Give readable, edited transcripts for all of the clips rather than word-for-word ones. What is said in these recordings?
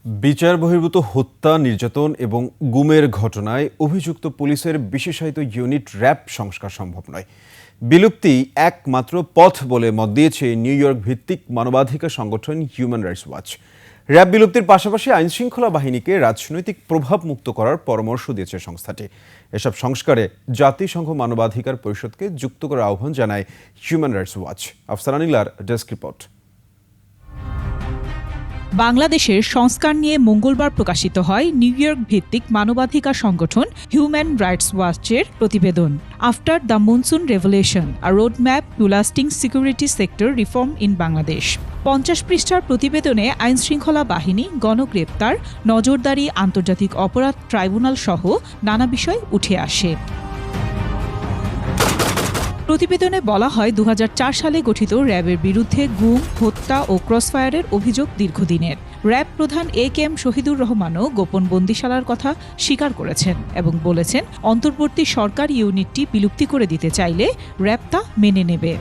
বিচার বহির্ভূত হত্যা, নির্যাতন এবং গুমের ঘটনায় অভিযুক্ত পুলিশের বিশেষায়িত ইউনিট র্যাব সংস্কার সম্ভব নয়। বিলুপ্তি একমাত্র পথ বলে মত দিয়েছে নিউ ইয়র্ক ভিত্তিক মানবাধিকার সংগঠন হিউম্যান রাইটস ওয়াচ। র্যাব বিলুপ্তির পাশাপাশি আইনশৃঙ্খলা বাহিনীকে রাজনৈতিক প্রভাব মুক্ত করার পরামর্শ দিয়েছে সংস্থাটি। এসব সংস্কারে জাতিসংঘ মানবাধিকার পরিষদকে যুক্ত করার আহ্বান জানায় হিউম্যান রাইটস ওয়াচ। আফসানা নীলার ডেস্ক রিপোর্ট। বাংলাদেশের সংস্কার নিয়ে মঙ্গলবার প্রকাশিত হয় নিউ ইয়র্ক ভিত্তিক মানবাধিকার সংগঠন হিউম্যান রাইটস ওয়াচের প্রতিবেদন after the monsoon revolution, a roadmap to lasting security sector reform in Bangladesh. 50 পৃষ্ঠার প্রতিবেদনে আইনশৃঙ্খলা বাহিনী, গণগ্রেপ্তার, নজরদারি, আন্তর্জাতিক অপরাধ ট্রাইব্যুনাল সহ নানা বিষয় উঠে আসে। প্রতিবেদনে বলা হয় 2004 সালে গঠিত র্যাবের বিরুদ্ধে গুম, হত্যা ও ক্রসফায়ারের অভিযোগ দীর্ঘদিনের। র্যাব প্রধান একেএম শহীদুর রহমানও গোপন বন্দিশালার কথা স্বীকার করেছেন এবং বলেছেন অন্তর্বর্তী সরকার ইউনিটটি বিলুপ্তি করে দিতে চাইলে র্যাব তা মেনে নেবে।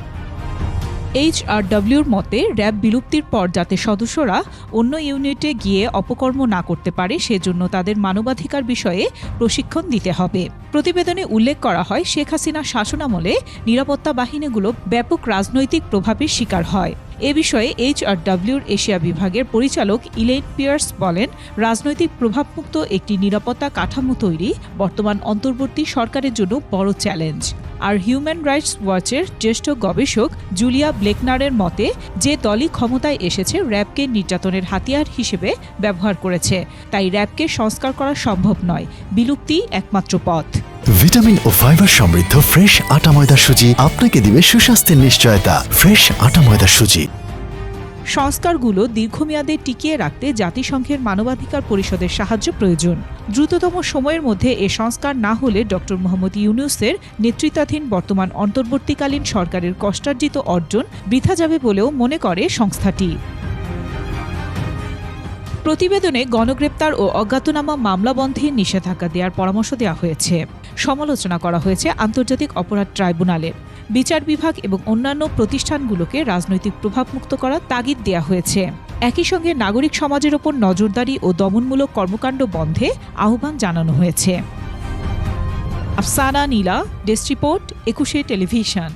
এইচআরডব্লিউর মতে র্যাব বিলুপ্তির পর যাতে সদস্যরা অন্য ইউনিটে গিয়ে অপকর্ম না করতে পারে সেজন্য তাদের মানবাধিকার বিষয়ে প্রশিক্ষণ দিতে হবে। প্রতিবেদনে উল্লেখ করা হয় শেখ হাসিনার শাসনামলে নিরাপত্তা বাহিনীগুলো ব্যাপক রাজনৈতিক প্রভাবের শিকার হয়। এ বিষয়ে এইচআরডব্লিউর এশিয়া বিভাগের পরিচালক ইলেইন পিয়ার্স বলেন, রাজনৈতিক প্রভাবমুক্ত একটি নিরাপত্তা কাঠামো তৈরি বর্তমান অন্তর্বর্তী সরকারের জন্য বড় চ্যালেঞ্জ। আর হিউম্যান রাইটস ওয়াচের জ্যেষ্ঠ গবেষক জুলিয়া ব্লেকনারের মতে যে দলই ক্ষমতায় এসেছে র্যাবকে নির্যাতনের হাতিয়ার হিসেবে ব্যবহার করেছে, তাই র্যাবকে সংস্কার করা সম্ভব নয়, বিলুপ্তি একমাত্র পথ। ভিটামিন ও ফাইবার সমৃদ্ধ ফ্রেশ আটা ময়দা সুজি আপনাকে দিবে সুস্বাস্থ্যের নিশ্চয়তা। ফ্রেশ আটা ময়দা সুজি। সংস্কারগুলো দীর্ঘমেয়াদে টিকিয়ে রাখতে জাতিসংঘের মানবাধিকার পরিষদের সাহায্য প্রয়োজন। দ্রুততম সময়ের মধ্যে এ সংস্কার না হলে ডক্টর মোহাম্মদ ইউনূসের নেতৃত্বাধীন বর্তমান অন্তর্বর্তীকালীন সরকারের কষ্টার্জিত অর্জন বৃথা যাবে বলেও মনে করে সংস্থাটি। প্রতিবেদনে গণগ্রেপ্তার ও অজ্ঞাতনামা মামলা বন্ধে নিষেধাজ্ঞা দেওয়ার পরামর্শ দেওয়া হয়েছে। সমালোচনা করা হয়েছে আন্তর্জাতিক অপরাধ ট্রাইব্যুনালের। বিচার বিভাগ এবং অন্যান্য প্রতিষ্ঠানগুলোকে রাজনৈতিক প্রভাবমুক্ত করার তাগিদ দেওয়া হয়েছে। একই সঙ্গে নাগরিক সমাজের ওপর নজরদারি ও দমনমূলক কর্মকাণ্ড বন্ধে আহ্বান জানানো হয়েছে। আফসানা নীলা, ডেস্ক রিপোর্ট, 21 টেলিভিশন।